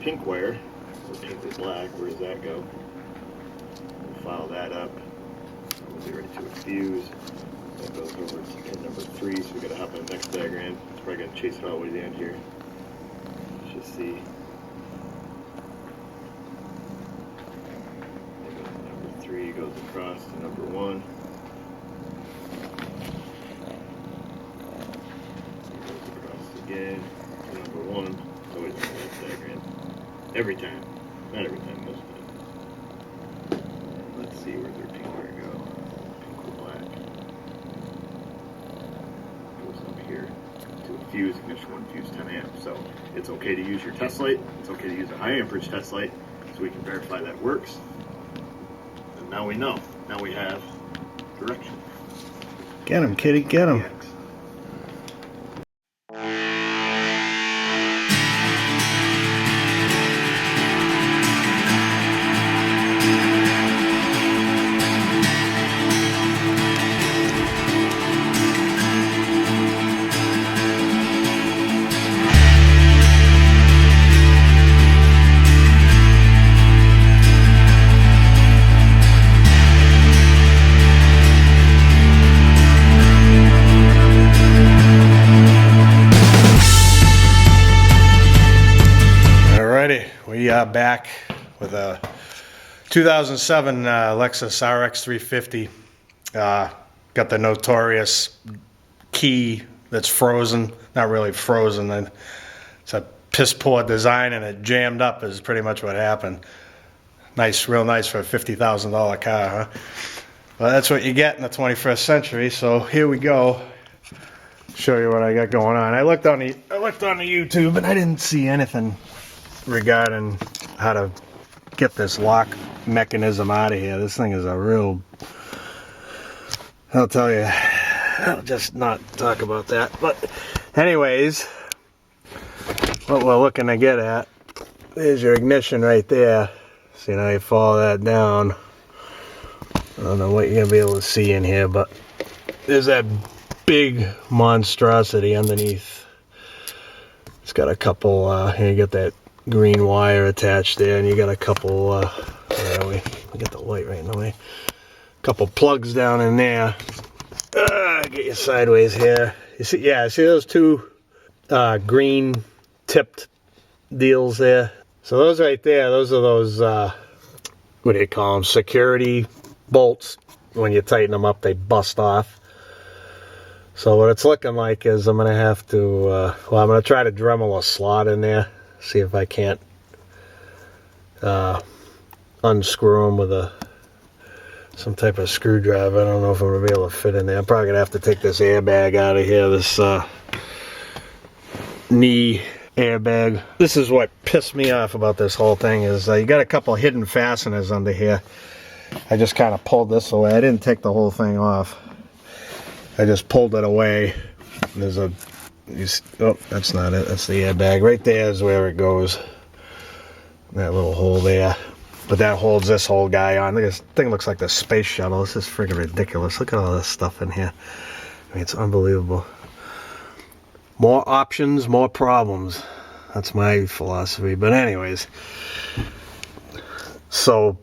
pink wire, or pink or black, where does that go? We'll file that up. We'll be ready to infuse. That goes over to pin number 3, so we gotta hop on the next diagram. It's probably gonna chase it all the way to the end here. Let's just see. Number 3 goes across to number 1. Goes across again to number 1. Always on the next diagram. Every time. Not every time, most times. Let's see where their pink wire go. Pink or black. Goes up here to a fuse, ignition 1 fuse 10 amps. So it's okay to use your test light. It's okay to use a high amperage test light, so we can verify that works. And now we know. Now we have direction. Get him, kitty, get him. We are back with a 2007 Lexus RX350. Got the notorious key that's frozen. Not really frozen. It's a piss poor design and it jammed up is pretty much what happened. Nice, real nice for a $50,000 car, huh? Well, that's what you get in the 21st century. So here we go. Show you what I got going on. I looked on the YouTube and I didn't see anything regarding how to get this lock mechanism out of here. This thing is a real, I'll tell you, I'll just not talk about that. But anyways, what we're looking to get at, there's your ignition right there. See, now you follow that down. I don't know what you're gonna be able to see in here, but there's that big monstrosity underneath. It's got a couple, here you got that green wire attached there, and you got a couple we get the light right in the way, couple plugs down in there. Get you sideways here. You see, yeah, see those two green tipped deals there? So those right there, those are those what do you call them, security bolts. When you tighten them up, they bust off. So what it's looking like is I'm gonna have to well, I'm gonna try to Dremel a slot in there. See if I can't unscrew them with some type of screwdriver. I don't know if I'm going to be able to fit in there. I'm probably going to have to take this airbag out of here, this knee airbag. This is what pissed me off about this whole thing is you got a couple hidden fasteners under here. I just kind of pulled this away. I didn't take the whole thing off. I just pulled it away. There's a oh, that's not it. That's the airbag. Right there is where it goes. That little hole there. But that holds this whole guy on. This thing looks like the space shuttle. This is friggin' ridiculous. Look at all this stuff in here. I mean, it's unbelievable. More options, more problems. That's my philosophy. But anyways. So,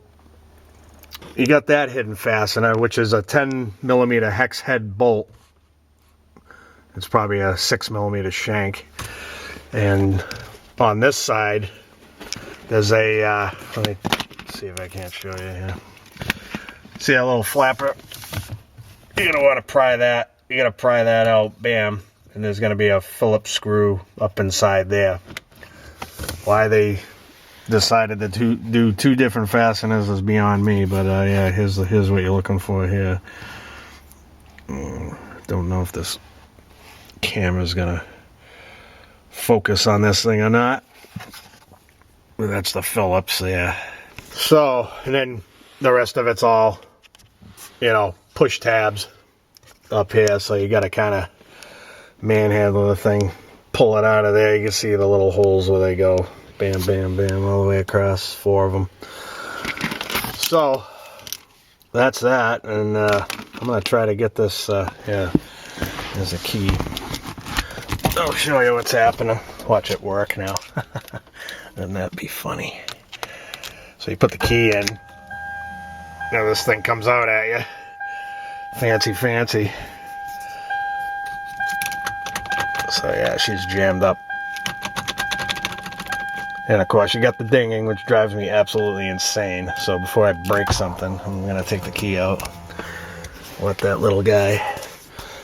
you got that hidden fastener, which is a 10mm hex head bolt. It's probably a 6mm shank. And on this side, there's a, let me see if I can't show you here. See that little flapper? You're gonna wanna pry that. You gotta pry that out, bam. And there's gonna be a Phillips screw up inside there. Why they decided to do two different fasteners is beyond me, but yeah, here's what you're looking for here. Don't know if this camera's gonna focus on this thing or not. But that's the Phillips there. So, and then the rest of it's all, you know, push tabs up here, so you gotta kind of manhandle the thing, pull it out of there. You can see the little holes where they go. Bam, bam, bam, all the way across, 4 of them. So, that's that, and I'm gonna try to get this, yeah, there's a key. I'll show you what's happening. Watch it work now. Wouldn't that be funny? So you put the key in. Now this thing comes out at you. Fancy, fancy. So yeah, she's jammed up. And of course you got the dinging, which drives me absolutely insane. So before I break something, I'm gonna take the key out. Let that little guy.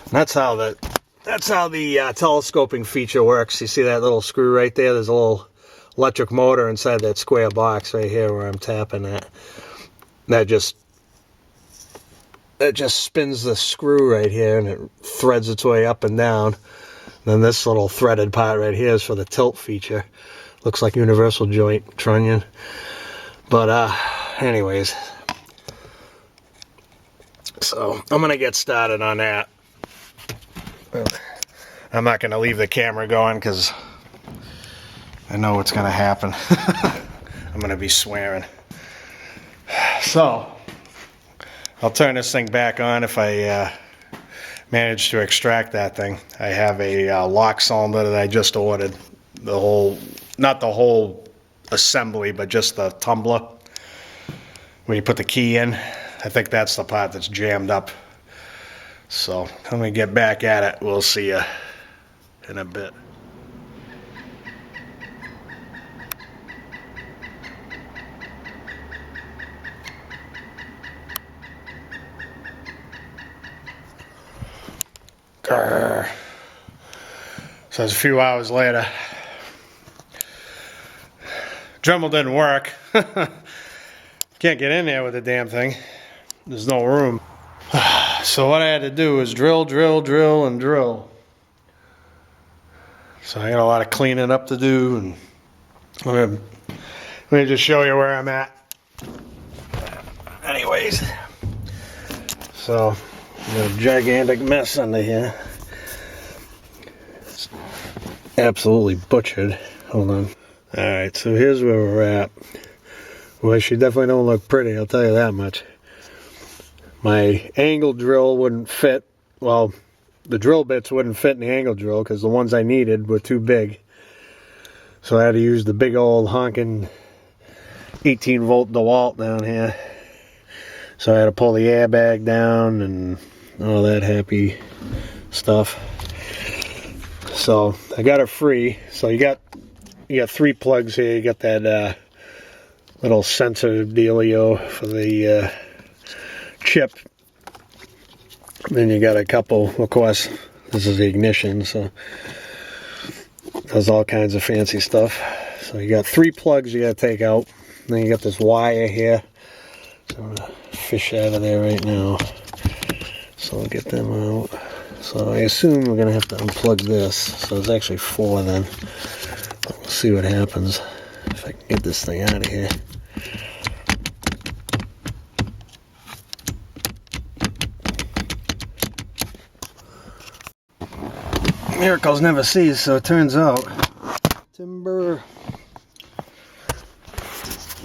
And that's how the telescoping feature works. You see that little screw right there? There's a little electric motor inside that square box right here where I'm tapping at. That just spins the screw right here and it threads its way up and down. Then this little threaded part right here is for the tilt feature. Looks like universal joint trunnion. But anyways. So I'm gonna get started on that. I'm not gonna leave the camera going because I know what's gonna happen. I'm gonna be swearing. So I'll turn this thing back on if I manage to extract that thing. I have a lock cylinder that I just ordered. The whole, not the whole assembly, but just the tumbler. When you put the key in, I think that's the part that's jammed up. So let me get back at it. We'll see you in a bit. Grr. So it's a few hours later. Dremel didn't work. Can't get in there with the damn thing. There's no room. So what I had to do was drill, drill, drill, and drill. So I got a lot of cleaning up to do, and let me just show you where I'm at. Anyways, so got a gigantic mess under here. It's absolutely butchered. Hold on. All right, so here's where we're at. Well, she definitely don't look pretty, I'll tell you that much. My angle drill wouldn't fit. Well, the drill bits wouldn't fit in the angle drill because the ones I needed were too big. So I had to use the big old honking 18 volt DeWalt down here. So I had to pull the airbag down and all that happy stuff. So I got it free. So you got 3 plugs here. You got that little sensor dealio for the chip. Then you got a couple, of course, this is the ignition, so it does all kinds of fancy stuff. So you got 3 plugs you got to take out. Then you got this wire here. So I'm going to fish out of there right now. So I'll get them out. So I assume we're going to have to unplug this. So it's actually 4 then. We'll see what happens if I can get this thing out of here. Miracles never cease, so it turns out. Timber.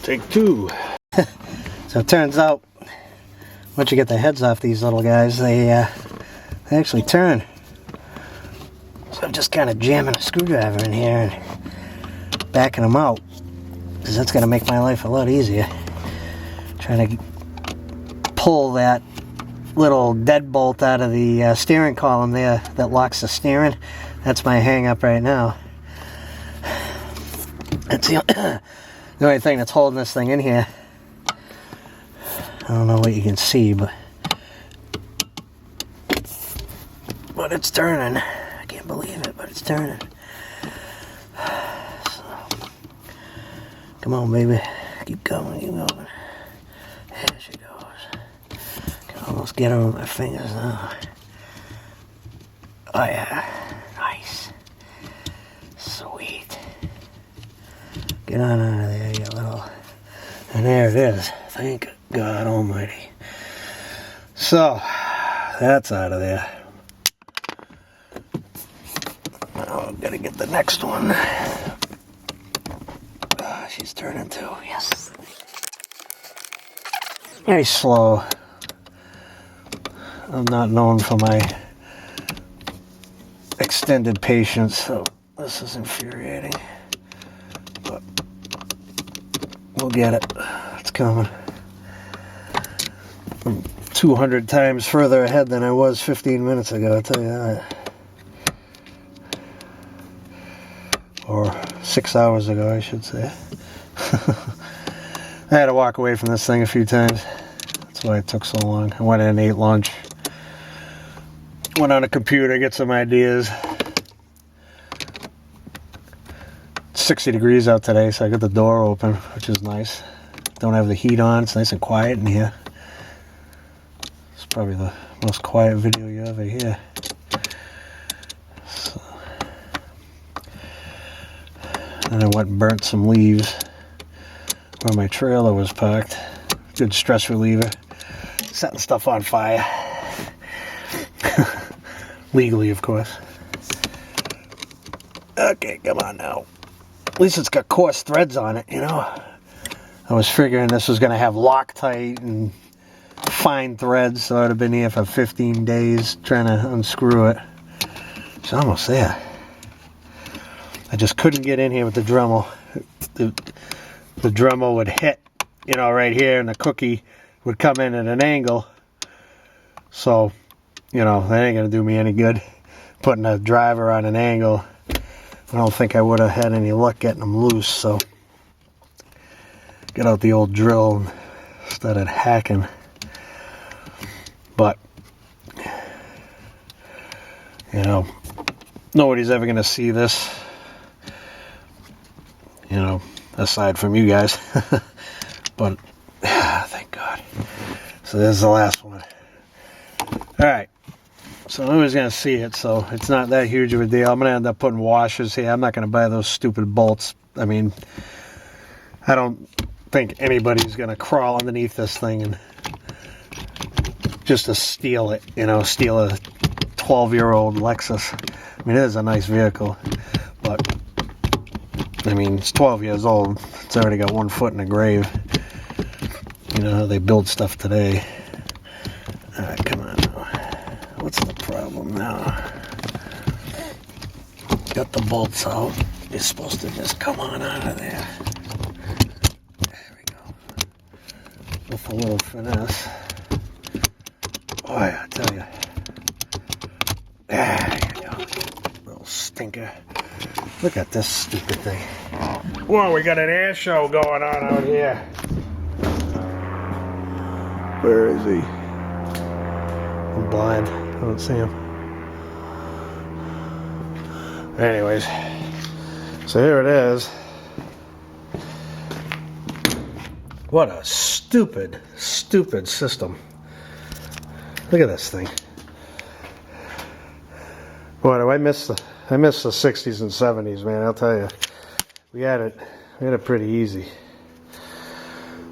Take 2. So it turns out, once you get the heads off these little guys, they actually turn. So I'm just kind of jamming a screwdriver in here and backing them out, because that's going to make my life a lot easier. Trying to pull that little deadbolt out of the steering column there that locks the steering. That's my hang up right now. That's the only thing that's holding this thing in here. I don't know what you can see, but it's turning. I can't believe it, but it's turning. So, come on, baby. Keep going, keep going. There she goes. Can almost get her with my fingers now. Oh yeah, nice. Sweet. Get on out of there, you little... And there it is. Thank God Almighty. So, that's out of there. Now I've got to get the next one. She's turning too, yes. Very slow. I'm not known for my extended patience, so this is infuriating. But We'll get it. It's coming. I'm 200 times further ahead than I was 15 minutes ago, I'll tell you that. Or 6 hours ago, I should say. I had to walk away from this thing a few times. That's why it took so long. I went in and ate lunch. Went on a computer, get some ideas. It's 60 degrees out today, so I got the door open, which is nice. Don't have the heat on. It's nice and quiet in here. It's probably the most quiet video you ever hear. So. And I went and burnt some leaves where my trailer was parked. Good stress reliever. Setting stuff on fire. Legally, of course. Okay, come on now. At least it's got coarse threads on it, you know. I was figuring this was going to have Loctite and fine threads, so I'd have been here for 15 days trying to unscrew it. It's almost there. I just couldn't get in here with the Dremel. The Dremel would hit, you know, right here, and the cookie would come in at an angle. So, you know, that ain't going to do me any good. Putting a driver on an angle, I don't think I would have had any luck getting them loose, so get out the old drill and started hacking. But, you know, nobody's ever going to see this, you know, aside from you guys. But, thank God. So this is the last one. Alright. So nobody's going to see it, so it's not that huge of a deal. I'm going to end up putting washers here. I'm not going to buy those stupid bolts. I mean, I don't think anybody's going to crawl underneath this thing and just to steal it, you know, steal a 12-year-old Lexus. I mean, it is a nice vehicle, but, I mean, it's 12 years old. It's already got one foot in the grave. You know how they build stuff today. Alright, come on now. What's the problem now? Got the bolts out. You're supposed to just come on out of there. There we go. With a little finesse. Boy, I tell you. There you go. Little stinker. Look at this stupid thing. Whoa, we got an air show going on out here. Where is he? I'm blind. I don't see him. Anyways, so here it is. What a stupid, stupid system. Look at this thing. Boy, do I miss the 60s and 70s, man. I'll tell you, we had it pretty easy.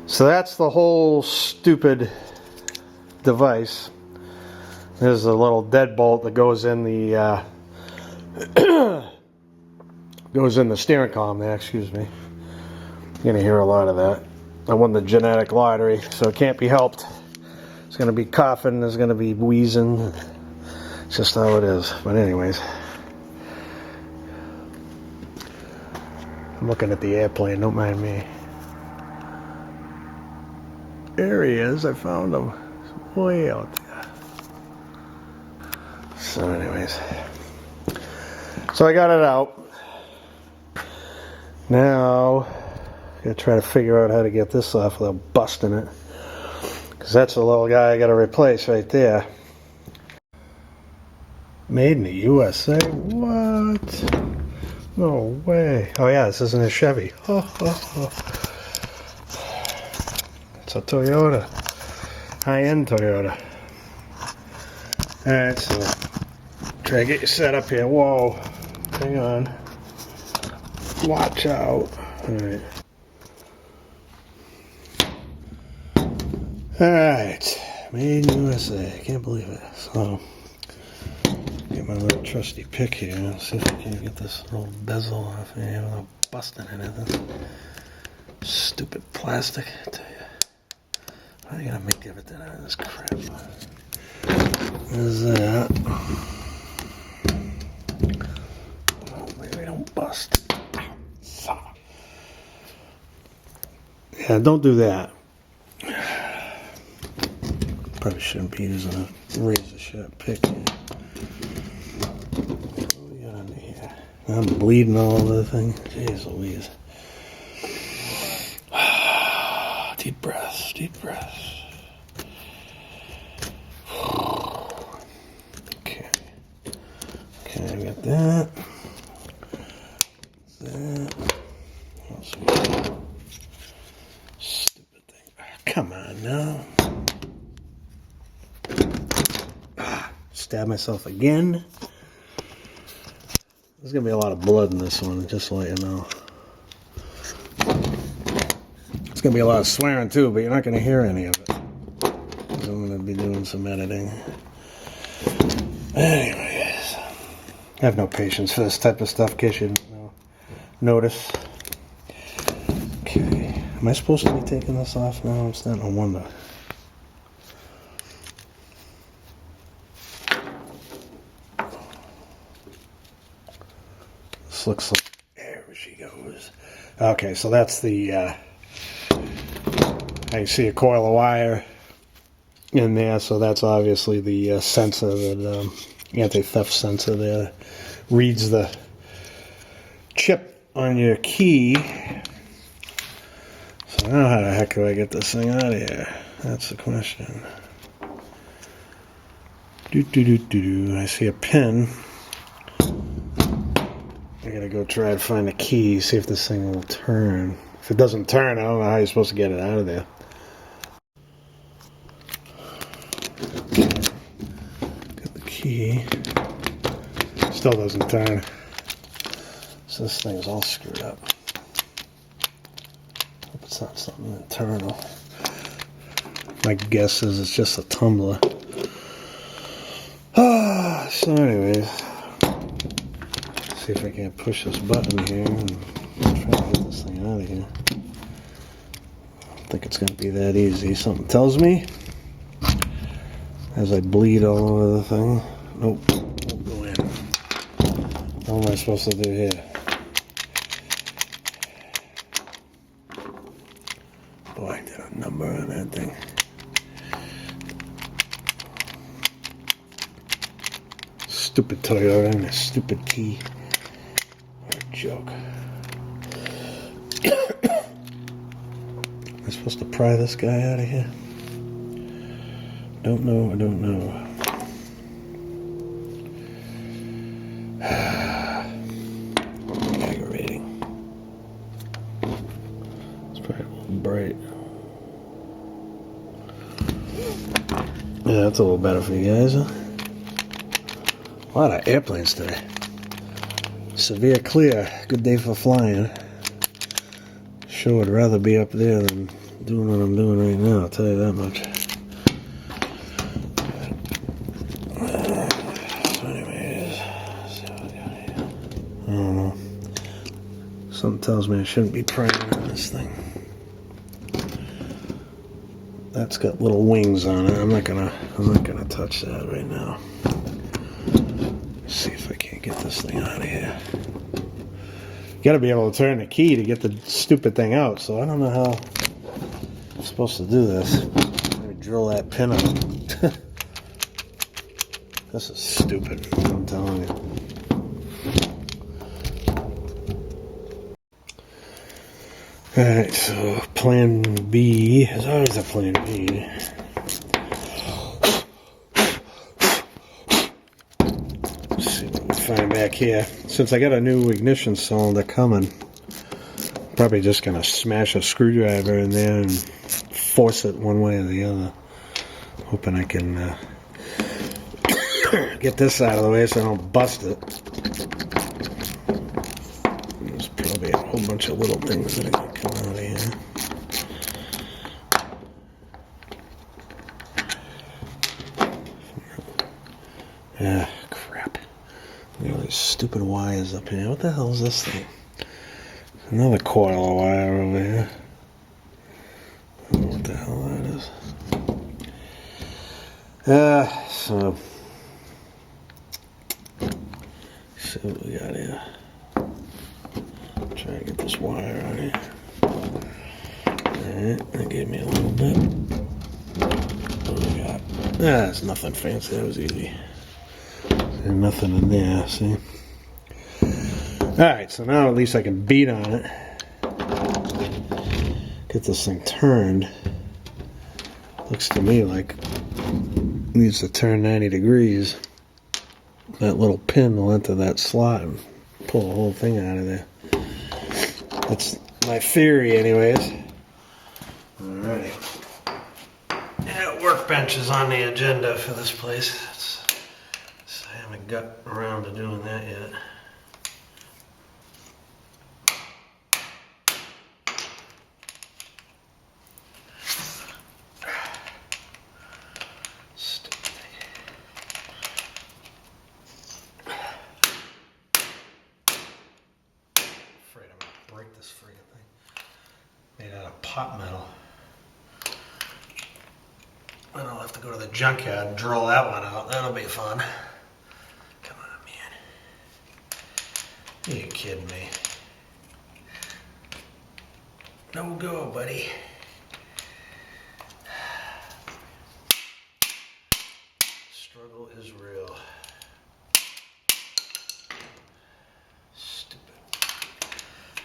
So that's the whole stupid device. There's a little deadbolt that goes in the steering column there. Excuse me. You're gonna hear a lot of that. I won the genetic lottery, so it can't be helped. It's gonna be coughing. There's gonna be wheezing. It's just how it is. But anyways, I'm looking at the airplane. Don't mind me. There he is. I found him. He's way out there. So anyways, so I got it out. Now I gotta try to figure out how to get this off without busting it, because that's the little guy I gotta replace right there. Made in the USA? What? No way. Oh yeah, this isn't a Chevy. It's a Toyota. High-end Toyota. Alright, so try to get you set up here. Whoa. Hang on. Watch out. Alright. Alright. Made in USA. I can't believe it. So, get my little trusty pick here. I'll see if I can get this little bezel off here without busting anything. Stupid plastic, I tell you. Why are you gonna make everything out of this crap? There's that. Oh, maybe don't bust. Yeah, don't do that. Probably shouldn't be using a razor sharp pick. What do we got under here? I'm bleeding all over the thing. Jeez Louise. Deep breaths, deep breaths. Okay. Okay, I got that. That. What's that? Stupid thing. Come on now. Stab myself again. There's gonna be a lot of blood in this one, just to let you know. It's gonna be a lot of swearing too, but you're not gonna hear any of it. 'Cause I'm gonna be doing some editing. Anyways, I have no patience for this type of stuff, in case you didn't notice. Okay, am I supposed to be taking this off now? I'm starting to wonder. This looks like, there she goes. Okay, so that's the, I see a coil of wire in there, so that's obviously the sensor, that anti-theft sensor there, reads the chip on your key. So now how the heck do I get this thing out of here? That's the question. I see a pin. I gotta go try to find a key, see if this thing will turn. If it doesn't turn, I don't know how you're supposed to get it out of there. Got the key. Still doesn't turn. So this thing's all screwed up. Hope it's not something internal. My guess is it's just a tumbler. So anyways, see if I can't push this button here and try to get this thing out of here. I don't think it's going to be that easy. Something tells me as I bleed all over the thing. Nope, won't go in. What am I supposed to do here? Boy, I did a number on that thing. Stupid Toyota and a stupid key. What a joke. Am I supposed to pry this guy out of here? Don't know, I don't know. Aggravating. It's probably a little bright. Yeah, that's a little better for you guys, huh? A lot of airplanes today. Severe clear. Good day for flying. Sure would rather be up there than doing what I'm doing right now, I'll tell you that much. So anyways, let's see what we got here. I don't know. Something tells me I shouldn't be prying on this thing. That's got little wings on it. I'm not gonna touch that right now. See if I can't get this thing out of here. You gotta be able to turn the key to get the stupid thing out, so I don't know how I'm supposed to do this. Let me drill that pin out. This is stupid, I'm telling you. Alright, so plan B is always a plan B. Find back here. Since I got a new ignition cylinder coming, probably just gonna smash a screwdriver in there and force it one way or the other. Hoping I can get this out of the way so I don't bust it. There's probably a whole bunch of little things that are gonna come out of here. Yeah. Stupid wires up here. What the hell is this thing? Another coil of wire over here. I don't know what the hell that is. So see what we got here. Try to get this wire out of here. Alright, that gave me a little bit. What do we got? That's nothing fancy, that was easy. There's nothing in there, see? Alright, so now at least I can beat on it. Get this thing turned. Looks to me like it needs to turn 90 degrees. That little pin will enter that slot and pull the whole thing out of there. That's my theory anyways. Alrighty. Yeah, workbench is on the agenda for this place. I haven't got around to doing that yet. Break this friggin' thing. Made out of pot metal. And I'll have to go to the junkyard and drill that one out. That'll be fun. Come on, man. Are you kidding me? No go, buddy. Struggle is real.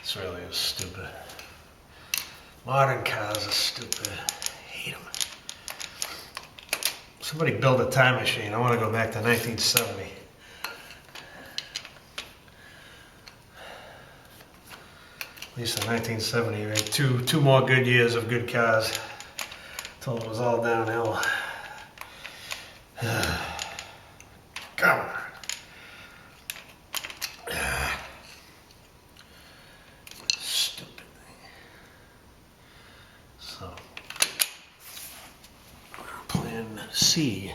This really is stupid. Modern cars are stupid. I hate them. Somebody build a time machine. I want to go back to 1970. At least in 1970, right? Two more good years of good cars. Till it was all downhill. Come on. C.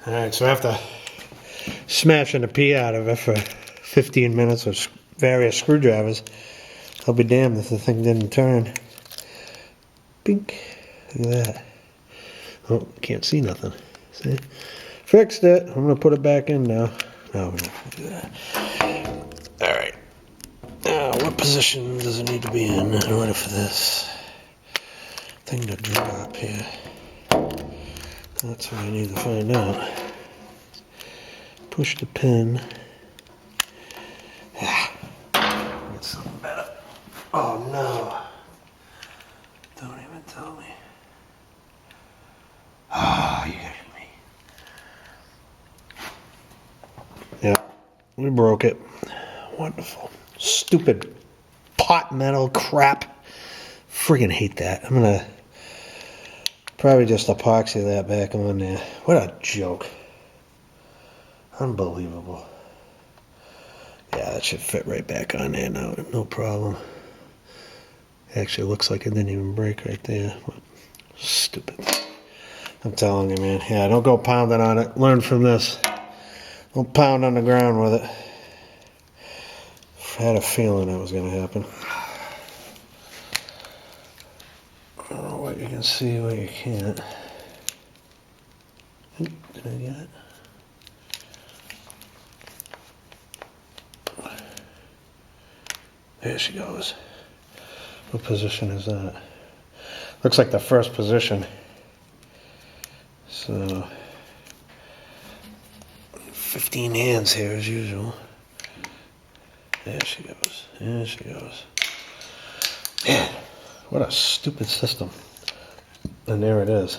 Alright, so after smashing the P out of it for 15 minutes with various screwdrivers, I'll be damned if the thing didn't turn. Bink. Look at that. Oh, can't see nothing. See? Fixed it. I'm going to put it back in now. No, we're not going to do that. Alright. Now, what position does it need to be in in order for this thing to drop here? That's what I need to find out. Push the pin. Get something better. Oh no. Don't even tell me. Oh, you got me. Yeah, we broke it. Wonderful. Stupid pot metal crap. Friggin' hate that. I'm gonna probably just epoxy that back on there. What a joke. Unbelievable. Yeah, that should fit right back on there now. No problem. Actually, looks like it didn't even break right there. Stupid. I'm telling you, man. Yeah, don't go pounding on it. Learn from this. Don't pound on the ground with it. I had a feeling that was going to happen. I don't know what you can see, what you can't. Did I get it? There she goes. What position is that? Looks like the first position. So, 15 hands here as usual. There she goes. There she goes. Man. What a stupid system. And there it is.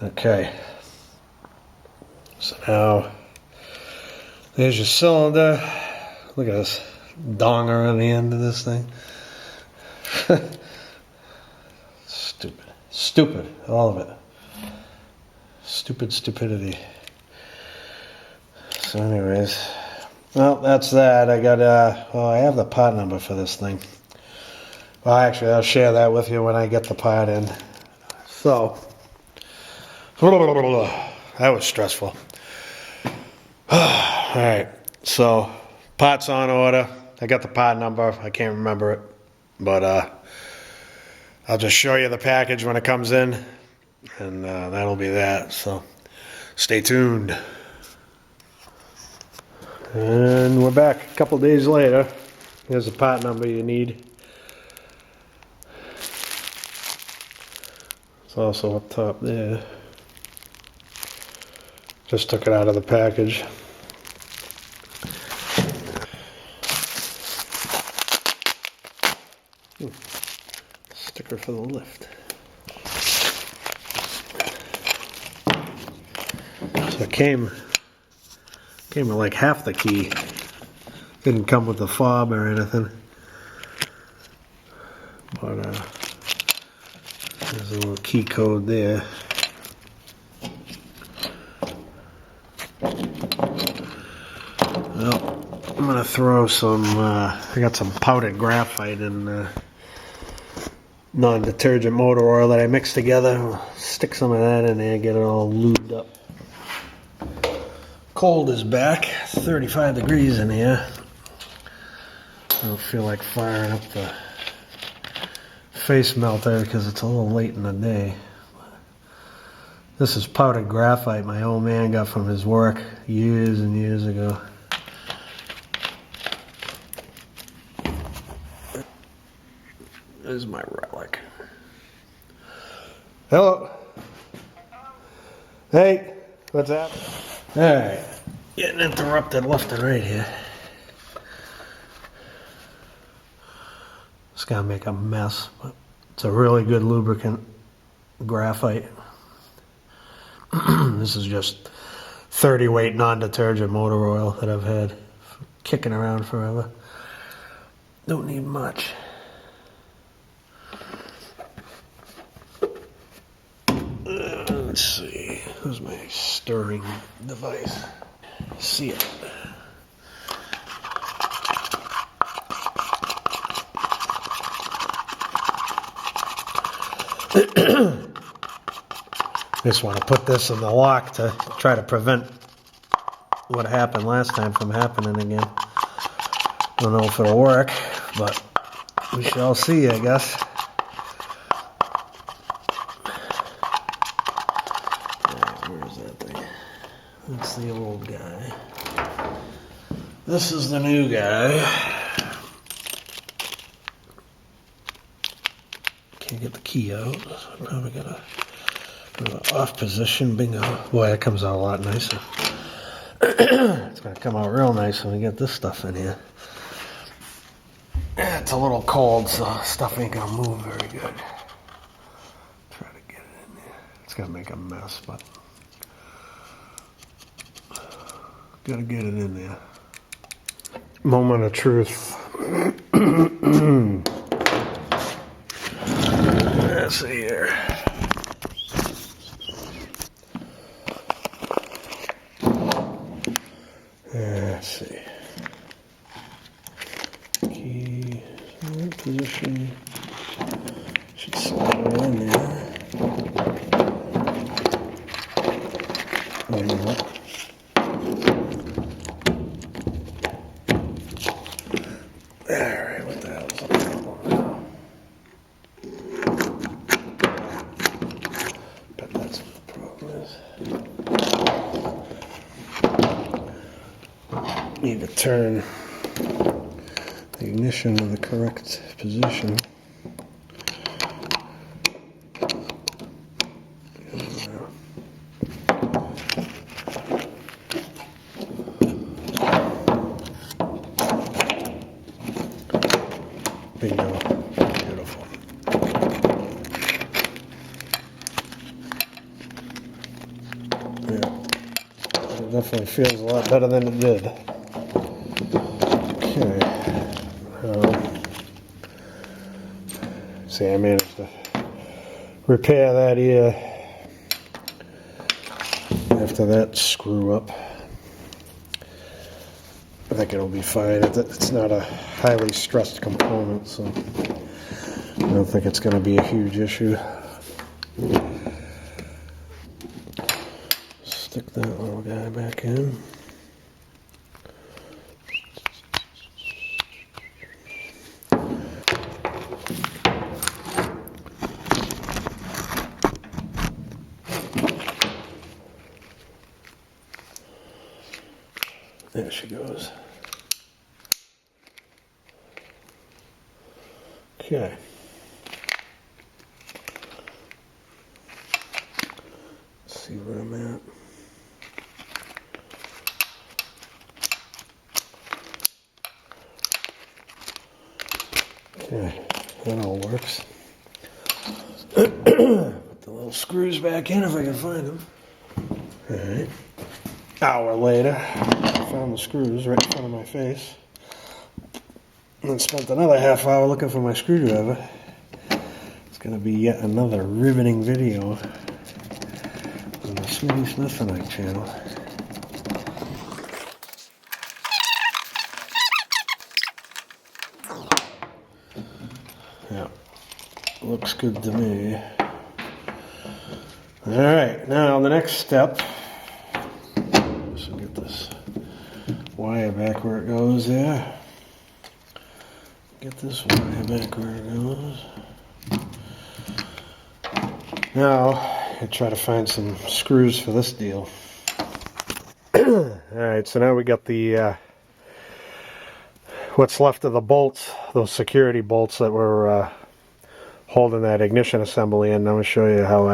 Okay. So now, there's your cylinder. Look at this donger on the end of this thing. Stupid. Stupid. All of it. Stupid stupidity. So anyways, well, that's that. I got, I have the part number for this thing. Well, actually, I'll share that with you when I get the part in. So, that was stressful. Alright, so, part's on order. I got the part number. I can't remember it. But, I'll just show you the package when it comes in. And that'll be that. So, stay tuned. And we're back a couple days later. Here's the part number you need. It's also up top there. Just took it out of the package. Sticker for the lift. So it came with like half the key. Didn't come with the fob or anything. But there's a little key code there. Well, I'm gonna throw some, I got some powdered graphite and non-detergent motor oil that I mixed together. I'll stick some of that in there, get it all lubed up. Cold is back, 35 degrees in here. I don't feel like firing up the face melter because it's a little late in the day. This is powdered graphite my old man got from his work years and years ago. There's my relic. Hello. Hey, what's up? Alright, getting interrupted left and right here. It's gonna make a mess, but it's a really good lubricant, graphite. This is just 30 weight non-detergent motor oil that I've had kicking around forever. Don't need much. Let's see, where's my stirring device? See it. Just want to put this in the lock to try to prevent what happened last time from happening again. Don't know if it'll work, but we shall see, I guess. Where's that thing? That's the old guy. This is the new guy. Can't get the key out, so I'm probably gonna put it off position. Bingo. Boy, that comes out a lot nicer. It's gonna come out real nice when we get this stuff in here. It's a little cold, so stuff ain't gonna move very good. Try to get it in there. It's gonna make a mess, but gotta get it in there. Moment of truth. Let's see here. Let's see. Key position. Should slide it in there. There you go. Alright, what the hell is the problem now? Bet that's what the problem is. Need to turn the ignition in the correct position. Bingo. Beautiful. Yeah. It definitely feels a lot better than it did. Okay. See, I managed to repair that here after that screw up. I think it'll be fine. It's not a highly stressed component, so I don't think it's going to be a huge issue. Stick that little guy back in. There she goes. Okay. where I'm at. Okay, that all works. Put the little screws back in if I can find them. Alright. Hour later, I found the screws right in front of my face. And then spent another half hour looking for my screwdriver. It's going to be yet another riveting video on the Smitty Smith channel. Yeah, looks good to me. Alright, now the next step. So get this wire back where it goes there. Get this wire back where it goes. Now, I try to find some screws for this deal. Alright, so now we got the what's left of the bolts, those security bolts that were holding that ignition assembly in. I'm going to show you how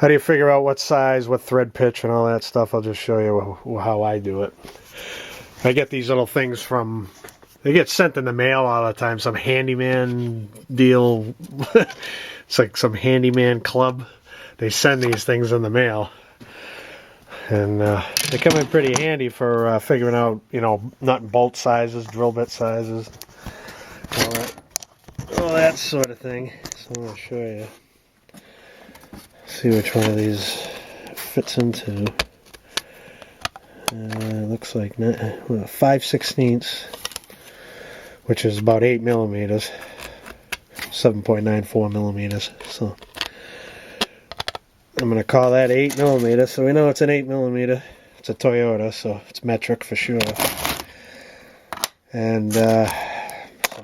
do you figure out what size, what thread pitch, and all that stuff. I'll just show you how I do it. I get these little things from, they get sent in the mail all the time, some handyman deal. It's like some handyman club. They send these things in the mail. And they come in pretty handy for figuring out, you know, nut and bolt sizes, drill bit sizes, all that sort of thing. So I'm going to show you. See which one of these fits into. Looks like 5/16, which is about 8 millimeters, 7.94 millimeters. So I'm going to call that 8 millimeters. So we know it's an 8 millimeter. It's a Toyota, so it's metric for sure. And so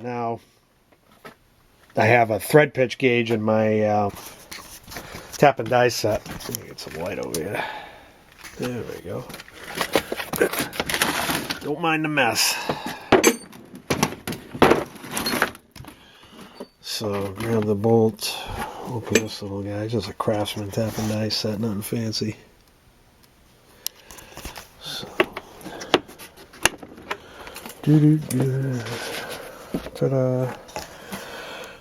now I have a thread pitch gauge in my tap and die set. Let me get some light over here. There we go. Don't mind the mess. So grab the bolt, open this little guy, just a Craftsman tap and die set, nothing fancy. So, ta-da.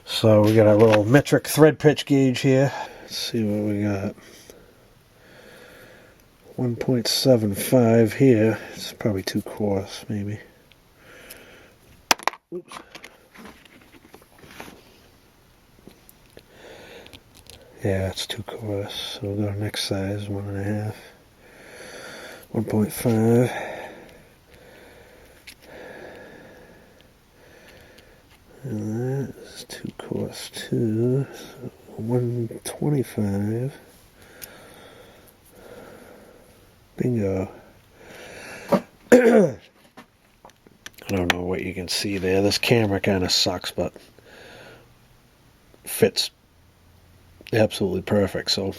So we got a little metric thread pitch gauge here. Let's see what we got. 1.75 here. It's probably too coarse, maybe. Oops. Yeah, it's too coarse. So we'll go to next size, 1.5. 1.5. And that is too coarse too. So 125. Bingo. I don't know what you can see there. This camera kind of sucks, but fits absolutely perfect. So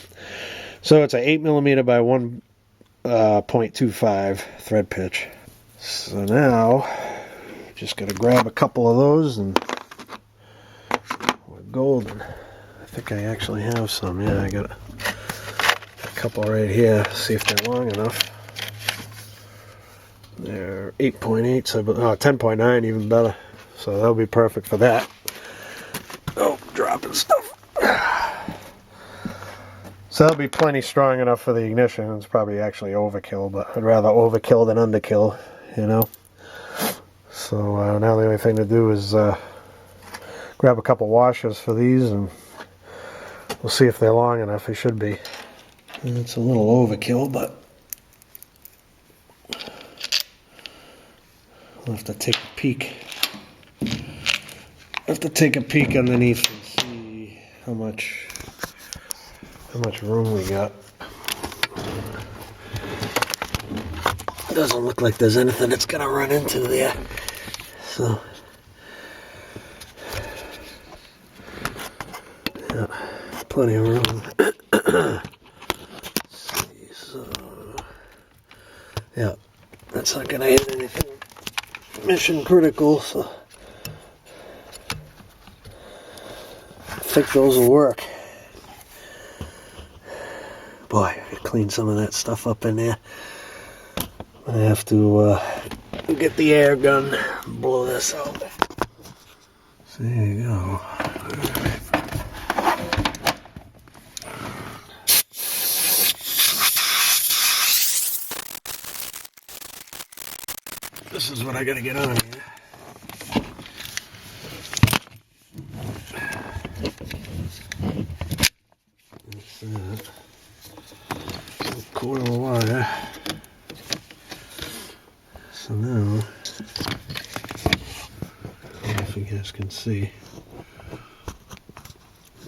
it's a 8 millimeter by 1.25 thread pitch. So now just got to grab a couple of those and we're golden. I think I actually have some. Yeah, I got a couple right here. See if they're long enough. They're 8.8, so 10.9, even better. So that'll be perfect for that. Oh, dropping stuff. So that'll be plenty strong enough for the ignition. It's probably actually overkill, but I'd rather overkill than underkill, you know. So now the only thing to do is grab a couple washers for these, and we'll see if they're long enough. They should be. And it's a little overkill, but I'll have to take a peek. I have to take a peek underneath and see how much room we got. Doesn't look like there's anything that's gonna run into there. So yeah, plenty of room. So yeah, that's not gonna hit anything mission critical, so I think those will work. Boy, I gotta clean some of that stuff up in there. I have to get the air gun and blow this out. So there you go. This is what I gotta get on here. That's that. Coil of wire. So now, I don't know if you guys can see.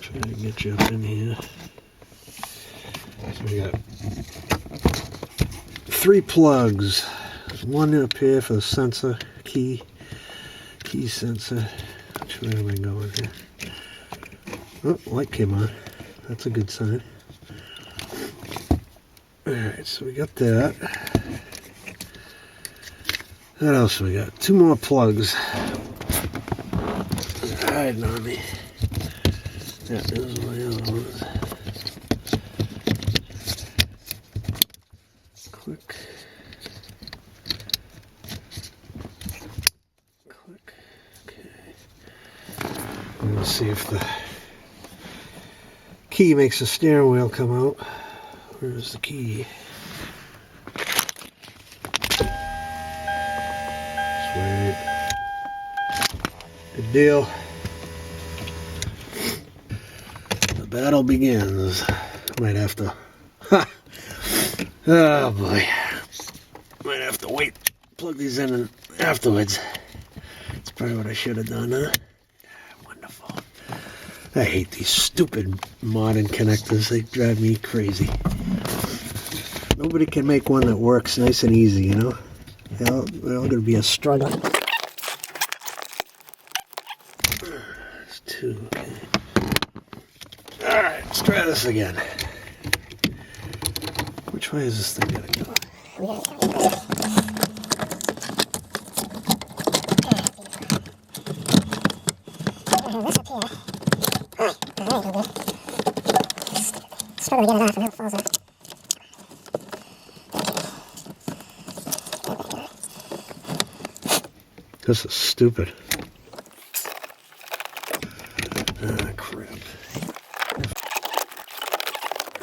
Try to get you up in here. So we got 3 plugs. There's one up here for the sensor, key sensor. Which way am I going here? Oh, light came on. That's a good sign. Alright, so we got that. What else we got? 2 more plugs. Hiding on me. Yeah, those are my other ones. Click. Click. Okay. Let's see if the key makes the steering wheel come out. Where's the key? Sweet. Good deal. The battle begins. Might have to... Ha! Oh boy. Might have to wait. Plug these in afterwards. That's probably what I should have done, huh? Wonderful. I hate these stupid modern connectors. They drive me crazy. Nobody can make one that works nice and easy, you know? They're all going to be a struggle. There's 2, okay. Alright, let's try this again. Which way is this thing going to go? Struggle to get it off and it falls off. This is stupid. Ah, crap.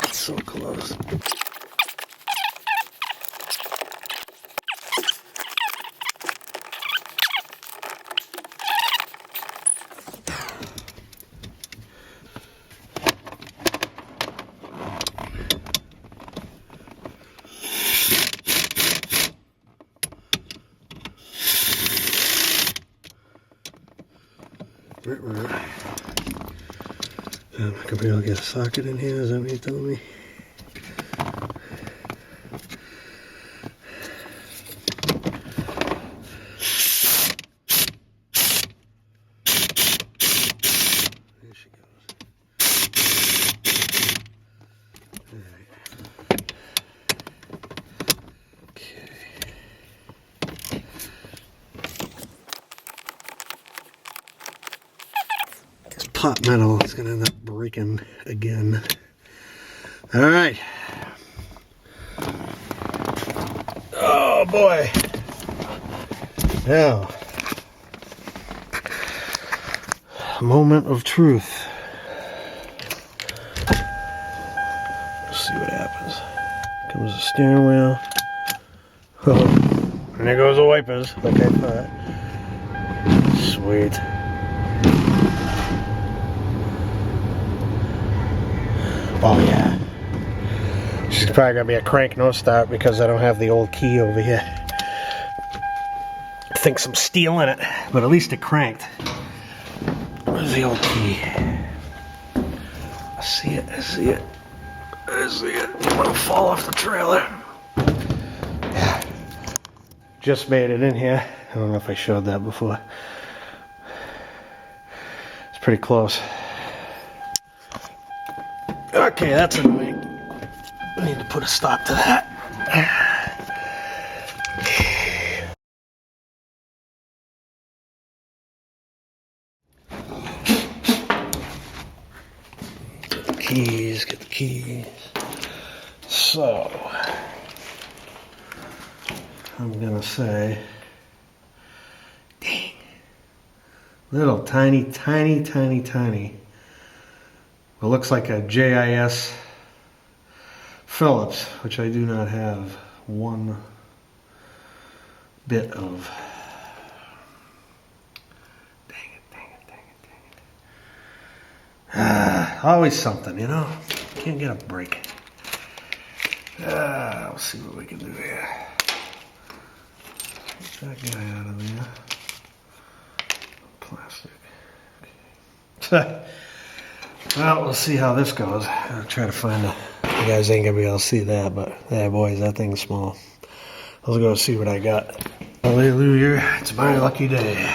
It's so close. Right. I can be able to get a socket in here, is that what you're telling me? There she goes. Alright. Okay. Hot metal is going to end up breaking again. All right. Oh boy. Now, moment of truth. Let's see what happens. Comes the steering wheel. Oh, and there goes the wipers, like I thought. Sweet. Oh yeah. She's probably gonna be a crank no start because I don't have the old key over here. I think some steel in it, but at least it cranked. Where's the old key? I see it. I'm gonna fall off the trailer. Yeah. Just made it in here. I don't know if I showed that before. It's pretty close. Okay, that's annoying. I need to put a stop to that. Get the keys. So, I'm gonna say, dang, little tiny, tiny, tiny, tiny. It looks like a JIS Phillips, which I do not have one bit of. Dang it, dang it, dang it, dang it. Always something, you know? Can't get a break. Let's see what we can do here. Get that guy out of there. Plastic. Okay. Well, we'll see how this goes. I'll try to find the... You guys ain't gonna be able to see that, but yeah, boys, that thing's small. Let's go see what I got. Hallelujah, it's my lucky day.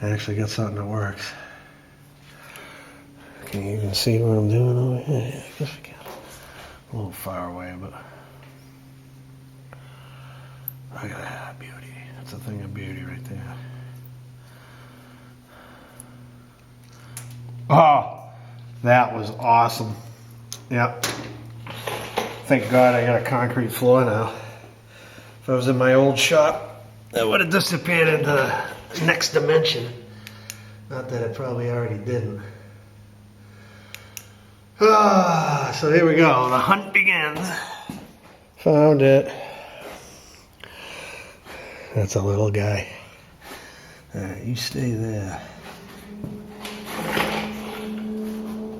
I actually got something that works. Can you even see what I'm doing over here? Yeah, I guess we can. A little far away, but... I got that beauty. That's a thing of beauty right there. Oh, that was awesome. Yep. Thank God I got a concrete floor now. If I was in my old shop, that would have disappeared into the next dimension. Not that it probably already didn't. So here we go. The hunt begins. Found it. That's a little guy. Alright, you stay there.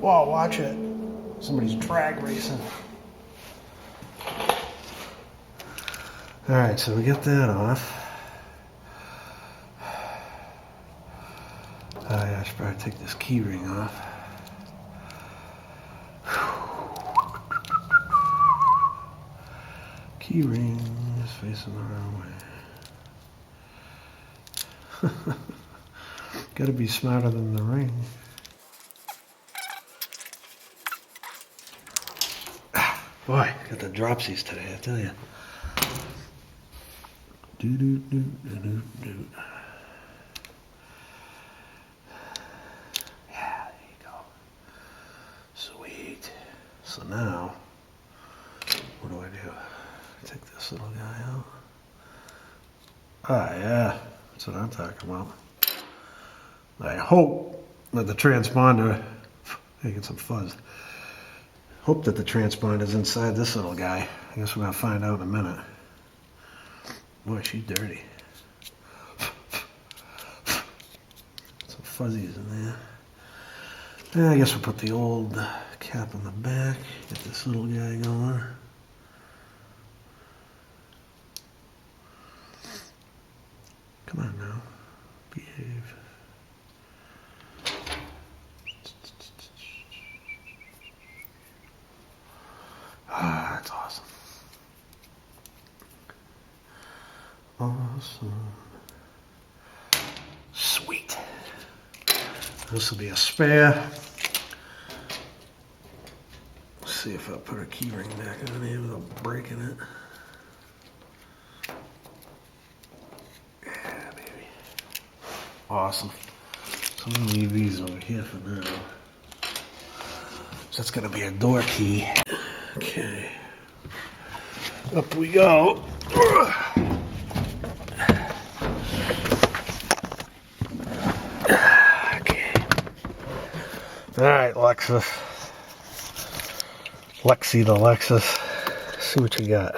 Whoa, watch it. Somebody's drag racing. Alright, so we get that off. I should probably take this key ring off. Key ring is facing the wrong way. Gotta be smarter than the ring. Boy, got the dropsies today, I tell you. Yeah, there you go. Sweet. So now, what do? Take this little guy out. Ah, yeah, that's what I'm talking about. I hope that the transponder, I get some fuzz. Hope that the transponder is inside this little guy. I guess we're gonna find out in a minute. Boy, she's dirty. Some fuzzies in there. Yeah, I guess we'll put the old cap on the back. Get this little guy going. Come on now, behave. Ah, that's awesome. Awesome. Sweet. This will be a spare. Let's see if I put a key ring back on here without breaking it. Yeah, baby. Awesome. So I'm gonna leave these over here for now. So that's gonna be a door key. Okay. Up we go. Okay. Alright, Lexus. Lexi the Lexus. Let's see what you got.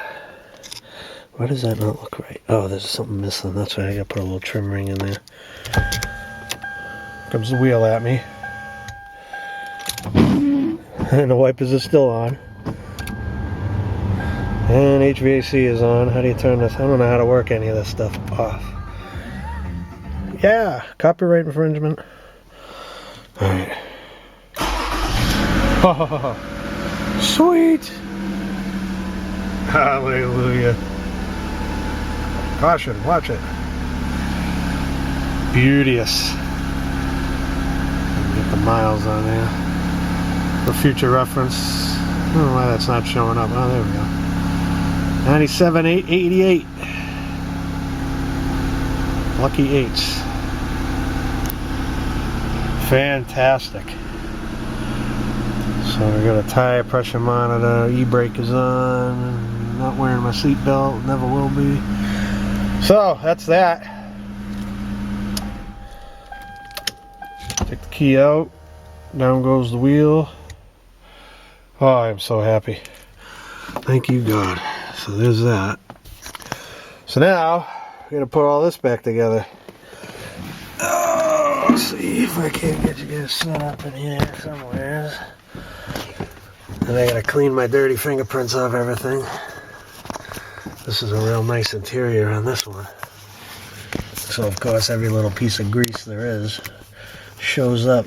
Why does that not look right? Oh, there's something missing. That's why I gotta put a little trim ring in there. Comes the wheel at me. And the wipers are still on. And HVAC is on. How do you turn this? I don't know how to work any of this stuff off. Yeah, copyright infringement. Alright. Oh, sweet! Hallelujah. Caution, watch it. Beauteous. Get the miles on there. For future reference. I don't know why that's not showing up. Oh, there we go. 97,888. Lucky eights. Fantastic. So we got a tire pressure monitor, e-brake is on, not wearing my seatbelt, never will be. So that's that. Take the key out, down goes the wheel. Oh, I'm so happy. Thank you, God. So there's that. So now, we're gonna put all this back together. Oh, let's see if I can't get you guys set up in here somewhere. And I gotta clean my dirty fingerprints off everything. This is a real nice interior on this one. So of course every little piece of grease there is shows up.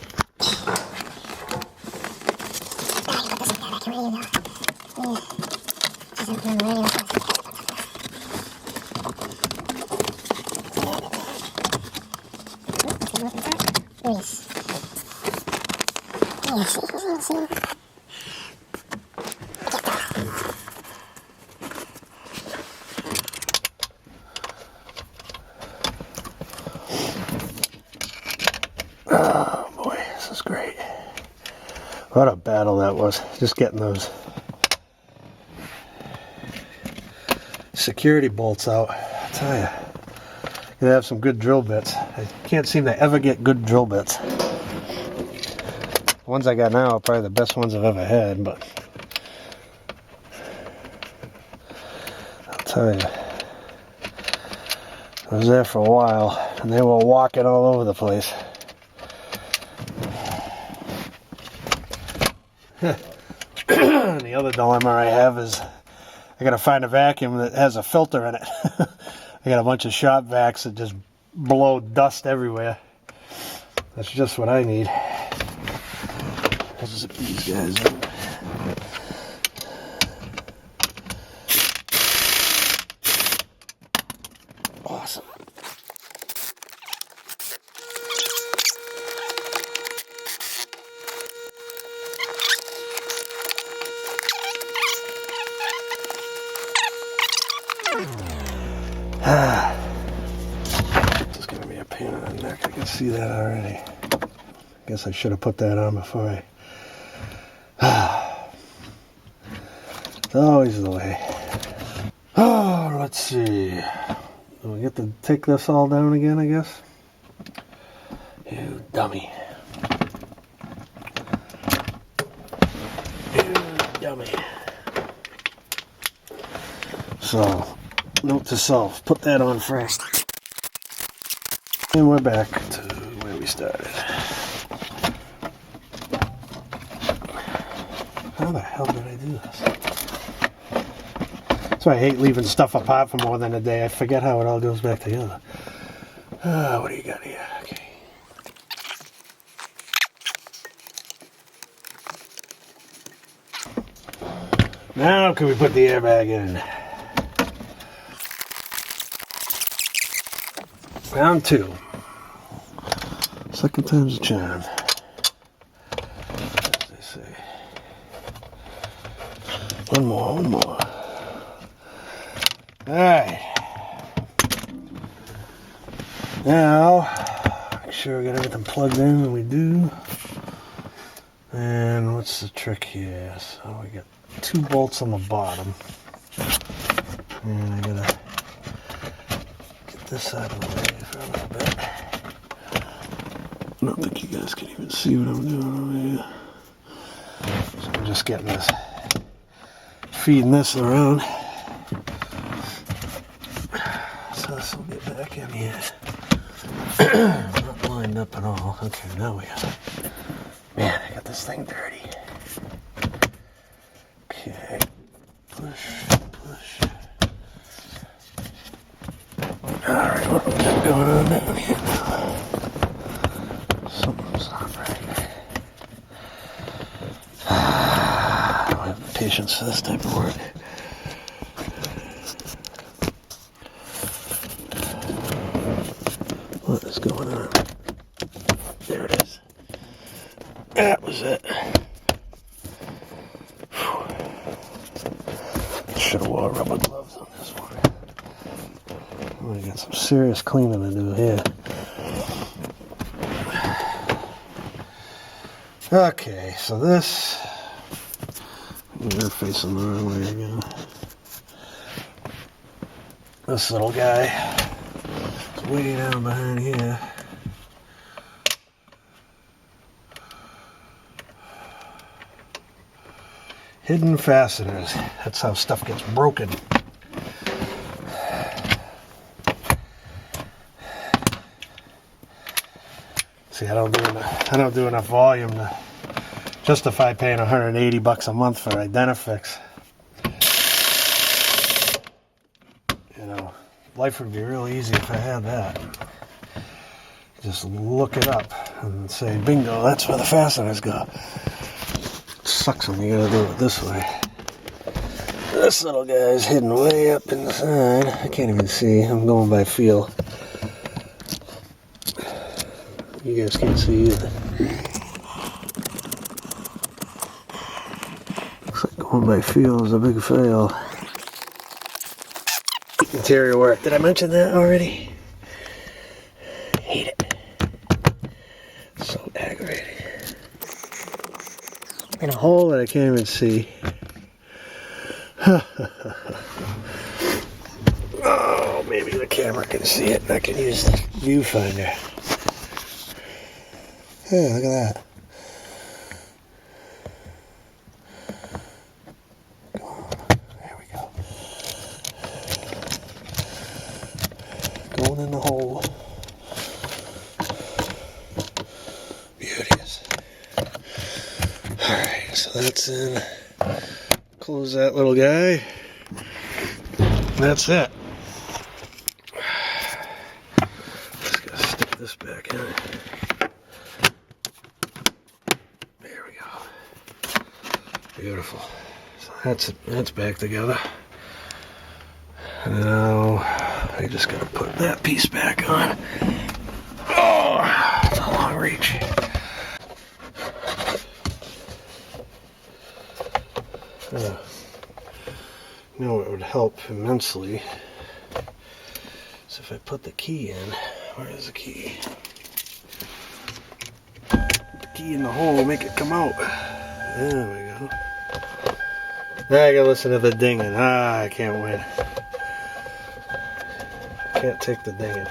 Oh boy, this is great. What a battle that was, just getting those security bolts out. I tell you, you have some good drill bits. I can't seem to ever get good drill bits. The ones I got now are probably the best ones I've ever had, but I'll tell you, I was there for a while and they were walking all over the place. The other dilemma I have is I gotta find a vacuum that has a filter in it. I got a bunch of shop vacs that just blow dust everywhere. That's just what I need. Let's zip these guys up. Awesome. This is gonna be a pain in the neck. I can see that already. Guess I should have put that on before I. It's always the way. Oh, let's see. Do we get to take this all down again, I guess? You dummy. You dummy. So, note to self, put that on first. And we're back to where we started. How the hell did I do this? That's why I hate leaving stuff apart for more than a day. I forget how it all goes back together. What do you got here? Okay. Now can we put the airbag in? Round two. Second time's a charm. As they say. One more. Alright. Now, make sure we got everything plugged in, and we do. And what's the trick here? So we got 2 bolts on the bottom. And I gotta get this out of the way for a little bit. I don't think you guys can even see what I'm doing over here. So I'm just getting this, feeding this around. So this will get back in here. Not lined up at all. Okay, now we got it. Man, I got this thing dirty. Okay. Push. Alright, what do we got going on down here now? Something's not right. I don't have the patience for this type of work. What is going on? There it is. That was it. Should have wore rubber gloves on this one. We got some serious cleaning to do here. Okay, so this They're facing the wrong way again. This little guy is way down behind here. Hidden fasteners. That's how stuff gets broken. See, I don't do enough volume to justify paying $180 a month for Identifix. You know, life would be real easy if I had that. Just look it up and say, bingo, that's where the fasteners go. It sucks when you gotta do it this way. This little guy's hidden way up in the side. I can't even see. I'm going by feel. You guys can't see either. Looks like going by feel is a big fail. Interior work. Did I mention that already? Hate it. So aggravating. In a hole that I can't even see. Oh, maybe the camera can see it and I can use the viewfinder. Yeah, look at that. There we go. Going in the hole. Beauteous. Alright, so that's in. Close that little guy. That's it. Just gotta stick this back in. There we go. Beautiful. So that's back together. Now I just gotta put that piece back on. Oh, it's a long reach. You know what would help immensely is if I put the key in. Where is the key? Put the key in the hole, make it come out. There we go. Now I gotta listen to the dinging. I can't win. Can't take the dinging.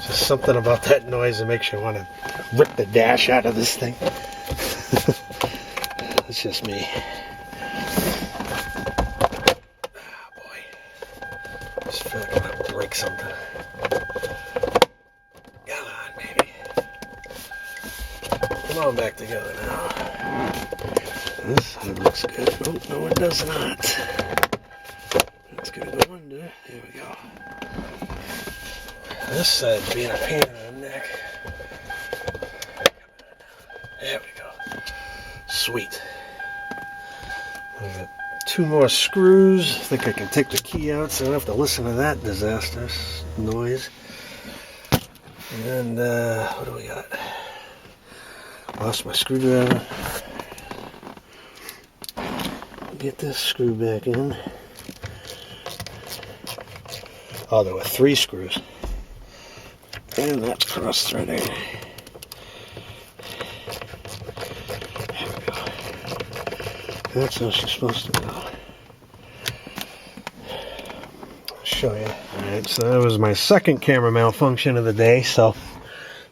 Just something about that noise that makes you want to rip the dash out of this thing. It's just me. Oh boy. I just feel like I'm gonna break something. Come on, baby. Come on back together now. This side looks good. Oh, no, it does not. That's gonna go under. There we go. This side's being a pain in the neck. There we go. Sweet. I got 2 more screws. I think I can take the key out so I don't have to listen to that disastrous noise. And what do we got? Lost my screwdriver. Get this screw back in. Oh, there were 3 screws. And that cross threading. That's how she's supposed to go. I'll show you. Alright, so that was my second camera malfunction of the day. So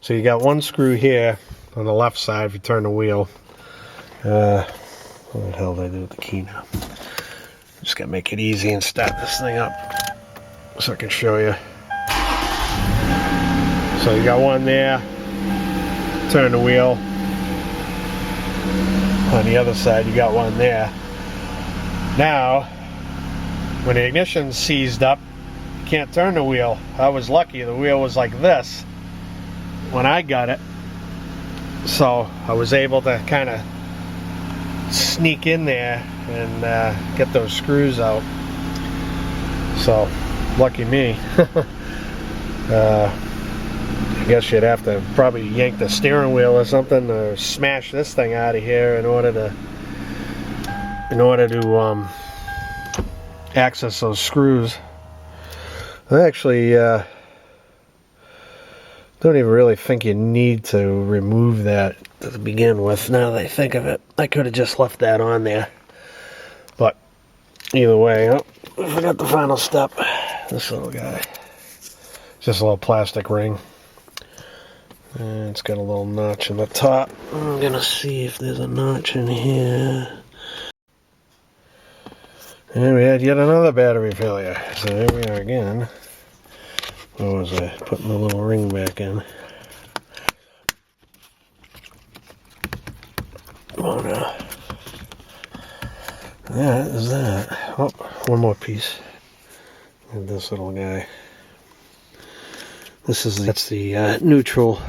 you got 1 screw here on the left side if you turn the wheel. What the hell did I do with the key now? Just gotta make it easy and start this thing up so I can show you. So you got 1 there. Turn the wheel. On the other side you got 1 there. Now when the ignition's seized up, you can't turn the wheel. I was lucky, the wheel was like this when I got it, so I was able to kind of sneak in there and get those screws out. So lucky me. I guess you'd have to probably yank the steering wheel or something, or smash this thing out of here in order to access those screws. I actually Don't even really think you need to remove that to begin with, now that I think of it. I could have just left that on there. But either way, oh, I forgot the final step. This little guy. Just a little plastic ring. And it's got a little notch in the top. I'm gonna see if there's a notch in here. And we had yet another battery failure. So there we are again. What was I? Putting the little ring back in. Oh no. That is that. Oh, one more piece. And this little guy. That's the neutral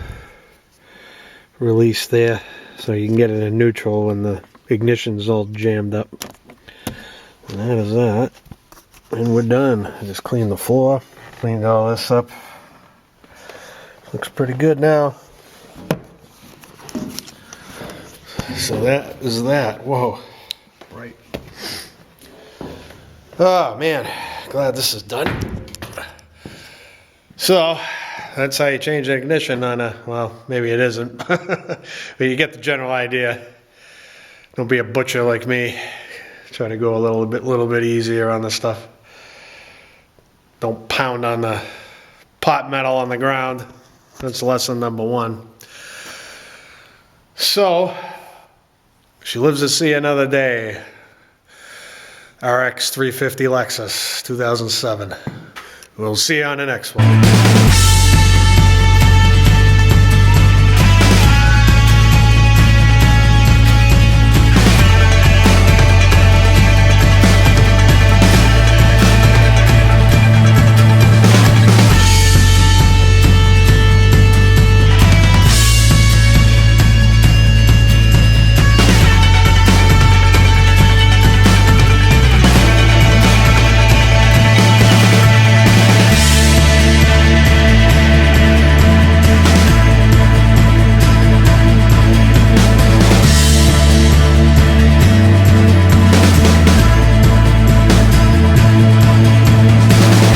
release there. So you can get it in neutral when the ignition's all jammed up. And that is that. And we're done. I just cleaned the floor. Cleaned all this up. Looks pretty good now. So that is that. Whoa. Right. Oh man. Glad this is done. So that's how you change the ignition on a, well, maybe it isn't. But you get the general idea. Don't be a butcher like me. Try to go a little bit easier on the stuff. Don't pound on the pot metal on the ground. That's lesson number 1. So, she lives to see another day. RX350 Lexus, 2007. We'll see you on the next one.